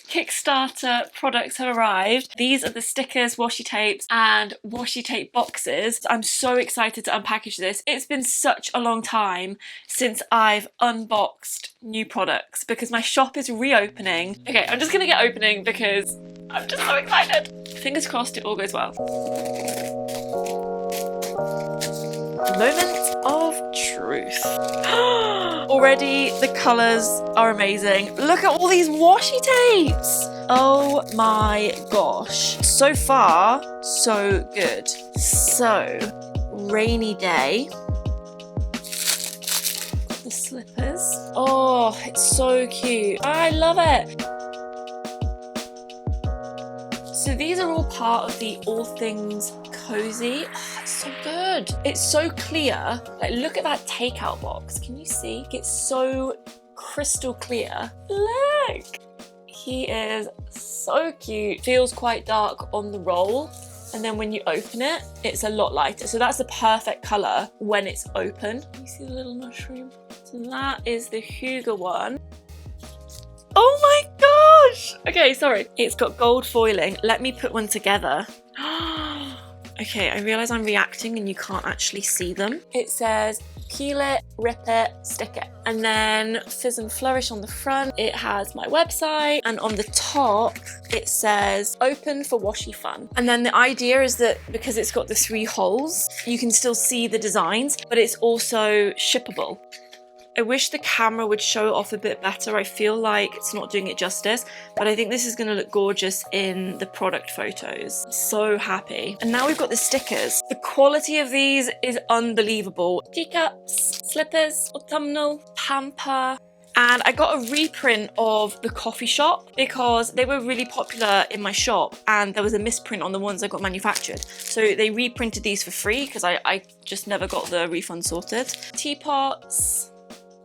Kickstarter products have arrived. These are the stickers, washi tapes, and washi tape boxes. I'm so excited to unpackage this. It's been such a long time since I've unboxed new products because my shop is reopening. Okay, I'm just gonna get opening because I'm just so excited. Fingers crossed it all goes well. Moment of truth. Already the colours are amazing. Look at all these washi tapes. Oh my gosh. So far, so good. So, rainy day. The slippers. Oh, it's so cute. I love it. So these are all part of the All Things Cozy. Oh, it's so good. It's so clear. Like, look at that takeout box. Can you see? It's so crystal clear. Look. He is so cute. Feels quite dark on the roll. And then when you open it, it's a lot lighter. So that's the perfect color when it's open. You see the little mushroom? So that is the Hygge one. Oh my gosh! Okay, sorry. It's got gold foiling. Let me put one together. Okay, I realise I'm reacting and you can't actually see them. It says, peel it, rip it, stick it. And then Fizz and Flourish on the front. It has my website. And on the top, it says, open for washi fun. And then the idea is that because it's got the 3 holes, you can still see the designs, but it's also shippable. I wish the camera would show it off a bit better. I feel like it's not doing it justice, but I think this is going to look gorgeous in the product photos. So happy. And now we've got the stickers. The quality of these is unbelievable. Teacups, slippers, autumnal, pamper. And I got a reprint of the coffee shop because they were really popular in my shop and there was a misprint on the ones I got manufactured. So they reprinted these for free because I just never got the refund sorted. Teapots.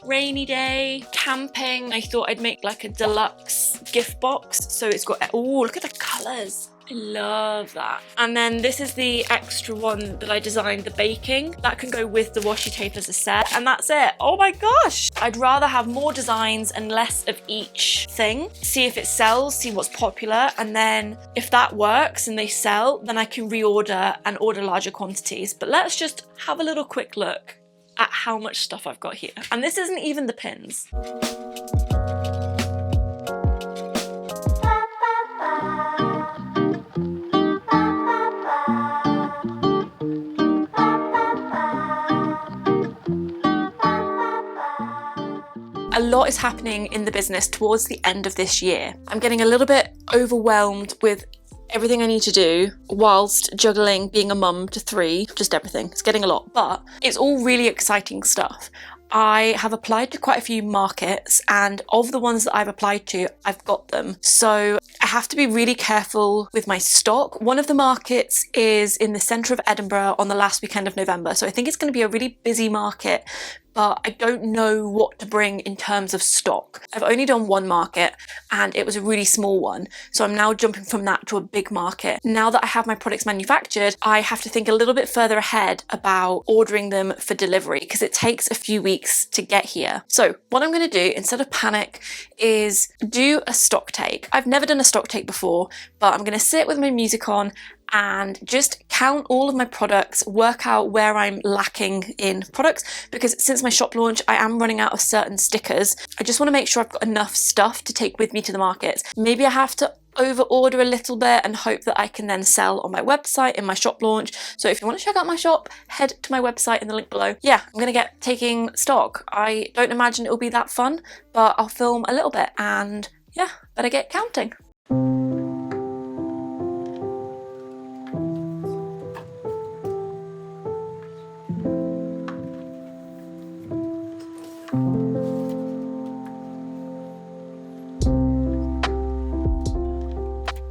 Rainy day, camping. I thought I'd make like a deluxe gift box. So it's got, oh, look at the colours. I love that. And then this is the extra one that I designed, the baking. That can go with the washi tape as a set. And that's it. Oh my gosh. I'd rather have more designs and less of each thing. See if it sells, see what's popular. And then if that works and they sell, then I can reorder and order larger quantities. But let's just have a little quick look at how much stuff I've got here. And this isn't even the pins. A lot is happening in the business towards the end of this year. I'm getting a little bit overwhelmed with everything I need to do whilst juggling being a mum to 3, just everything. It's getting a lot, but it's all really exciting stuff. I have applied to quite a few markets and of the ones that I've applied to, I've got them. So I have to be really careful with my stock. One of the markets is in the centre of Edinburgh on the last weekend of November. So I think it's going to be a really busy market, but I don't know what to bring in terms of stock. I've only done one market and it was a really small one. So I'm now jumping from that to a big market. Now that I have my products manufactured, I have to think a little bit further ahead about ordering them for delivery because it takes a few weeks to get here. So what I'm going to do instead of panic is do a stock take. I've never done a stock take before, but I'm going to sit with my music on and just count all of my products, work out where I'm lacking in products, because since my shop launch, I am running out of certain stickers. I just want to make sure I've got enough stuff to take with me to the market. Maybe I have to over order a little bit and hope that I can then sell on my website in my shop launch. So if you want to check out my shop, head to my website in the link below. Yeah, I'm going to get taking stock. I don't imagine it'll be that fun, but I'll film a little bit and yeah, better get counting.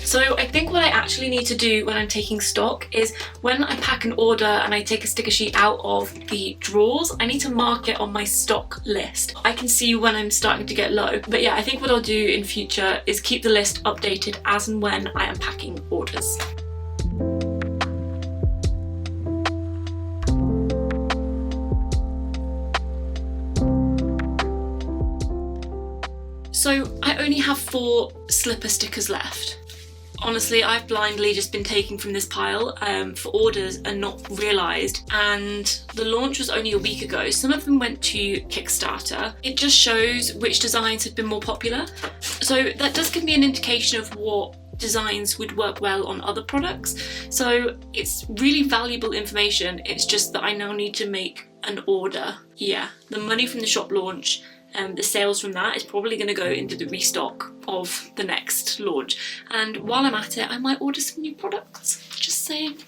So I think what I actually need to do when I'm taking stock is when I pack an order and I take a sticker sheet out of the drawers, I need to mark it on my stock list. I can see when I'm starting to get low. But yeah, I think what I'll do in future is keep the list updated as and when I am packing orders. So I only have 4 slipper stickers left. Honestly, I've blindly just been taking from this pile for orders and not realised, and the launch was only a week ago. Some of them went to Kickstarter. It just shows which designs have been more popular. So that does give me an indication of what designs would work well on other products. So it's really valuable information. It's just that I now need to make an order. Yeah, the money from the shop launch, the sales from that is probably going to go into the restock of the next launch. And while I'm at it, I might order some new products. Just saying.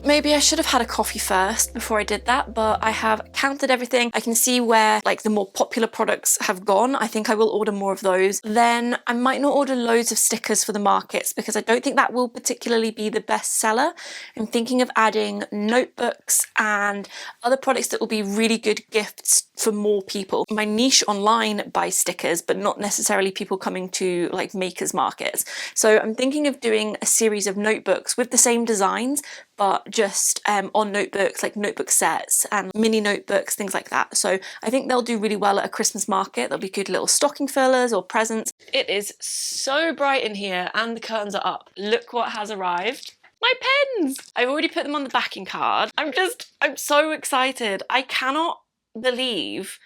Maybe I should have had a coffee first before I did that, but I have counted everything. I can see where like the more popular products have gone. I think I will order more of those. Then I might not order loads of stickers for the markets because I don't think that will particularly be the best seller. I'm thinking of adding notebooks and other products that will be really good gifts for more people. My niche online buys stickers, but not necessarily people coming to like makers markets. So I'm thinking of doing a series of notebooks with the same designs, but just on notebooks, like notebook sets and mini notebooks, things like that. So I think they'll do really well at a Christmas market. They'll be good little stocking fillers or presents. It is so bright in here and the curtains are up. Look what has arrived. My pens! I've already put them on the backing card. I'm so excited. I cannot believe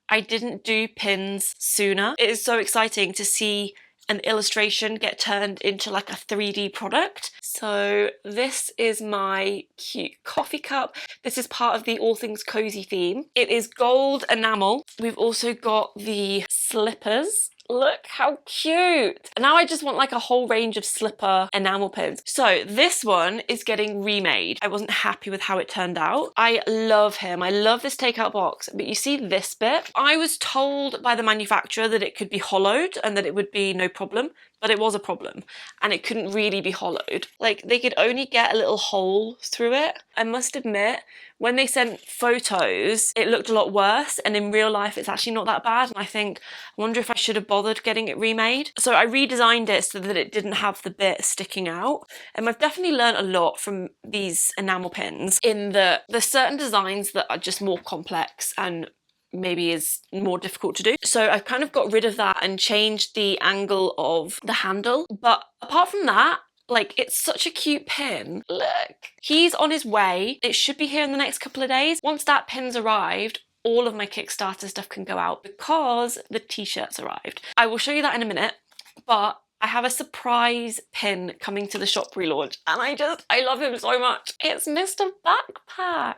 I didn't do pins sooner. It is so exciting to see an illustration get turned into like a 3D product. So this is my cute coffee cup. This is part of the All Things Cozy theme. It is gold enamel. We've also got the slippers. Look how cute. And now I just want like a whole range of slipper enamel pins. So this one is getting remade. I wasn't happy with how it turned out. I love him. I love this takeout box, but you see this bit? I was told by the manufacturer that it could be hollowed and that it would be no problem, but it was a problem and it couldn't really be hollowed. Like they could only get a little hole through it. I must admit, when they sent photos, it looked a lot worse, and in real life it's actually not that bad. And I wonder if I should have bothered getting it remade. So I redesigned it so that it didn't have the bit sticking out. And I've definitely learned a lot from these enamel pins in that there's certain designs that are just more complex and maybe is more difficult to do. So I've kind of got rid of that and changed the angle of the handle. But apart from that, like, it's such a cute pin. Look, he's on his way. It should be here in the next couple of days. Once that pin's arrived, all of my Kickstarter stuff can go out because the t-shirts arrived. I will show you that in a minute, but I have a surprise pin coming to the shop relaunch and I love him so much. It's Mr. Backpack.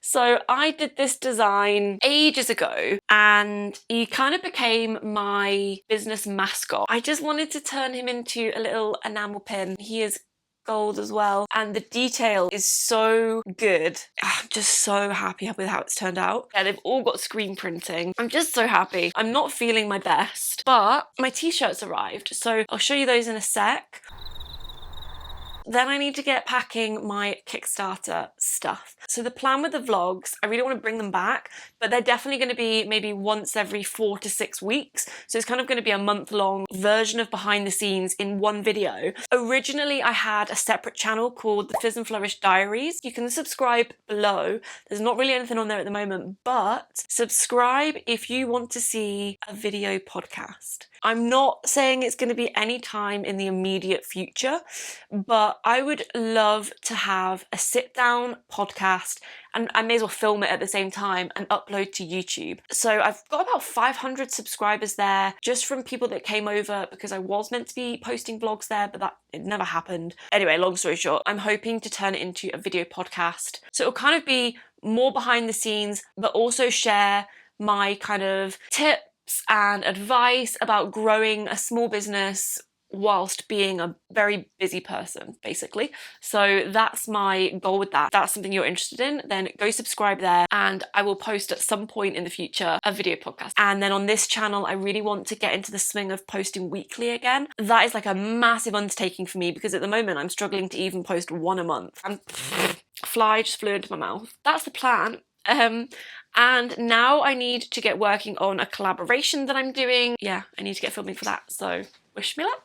So I did this design ages ago and he kind of became my business mascot. I just wanted to turn him into a little enamel pin. He is gold as well and the detail is so good. I'm just so happy with how it's turned out. Yeah, they've all got screen printing. I'm just so happy. I'm not feeling my best, but my t-shirts arrived, so I'll show you those in a sec. Then I need to get packing my Kickstarter stuff. So the plan with the vlogs, I really want to bring them back, but they're definitely going to be maybe once every 4 to 6 weeks. So it's kind of going to be a month-long version of behind the scenes in one video. Originally, I had a separate channel called the Fizz and Flourish Diaries. You can subscribe below. There's not really anything on there at the moment, but subscribe if you want to see a video podcast. I'm not saying it's going to be any time in the immediate future, but I would love to have a sit-down podcast, and I may as well film it at the same time and upload to YouTube. So I've got about 500 subscribers there just from people that came over because I was meant to be posting vlogs there, but it never happened. Anyway, long story short, I'm hoping to turn it into a video podcast. So it'll kind of be more behind the scenes, but also share my kind of tips and advice about growing a small business whilst being a very busy person, basically. So that's my goal with that. If that's something you're interested in, then go subscribe there and I will post at some point in the future a video podcast. And then on this channel, I really want to get into the swing of posting weekly again. That is like a massive undertaking for me because at the moment I'm struggling to even post one a month. And fly just flew into my mouth. That's the plan. And now I need to get working on a collaboration that I'm doing. Yeah, I need to get filming for that, so wish me luck.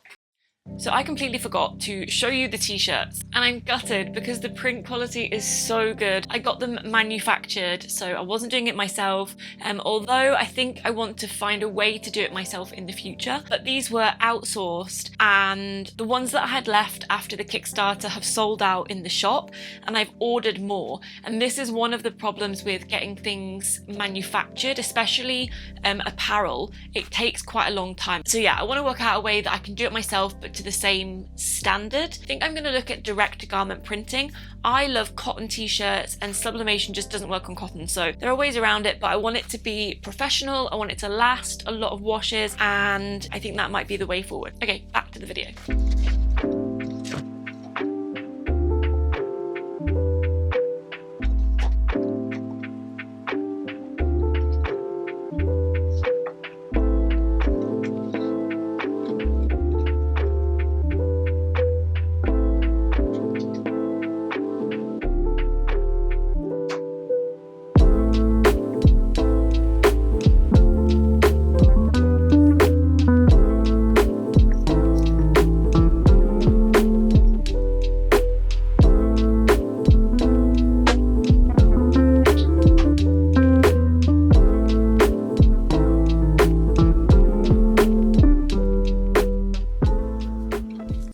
So I completely forgot to show you the t-shirts, and I'm gutted because the print quality is so good. I got them manufactured, so I wasn't doing it myself, although I think I want to find a way to do it myself in the future. But these were outsourced, and the ones that I had left after the Kickstarter have sold out in the shop, and I've ordered more. And this is one of the problems with getting things manufactured, especially apparel. It takes quite a long time. So yeah, I want to work out a way that I can do it myself, but to the same standard. I think I'm going to look at direct garment printing. I love cotton t-shirts, and sublimation just doesn't work on cotton, so there are ways around it, but I want it to be professional. I want it to last a lot of washes, and I think that might be the way forward. Okay, back to the video.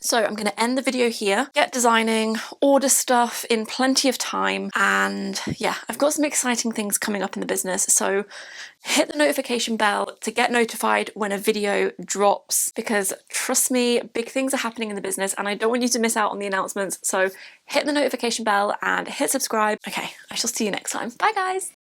So I'm going to end the video here, get designing, order stuff in plenty of time, and yeah, I've got some exciting things coming up in the business, so hit the notification bell to get notified when a video drops, because trust me, big things are happening in the business and I don't want you to miss out on the announcements. So hit the notification bell and hit subscribe. Okay, I shall see you next time. Bye guys!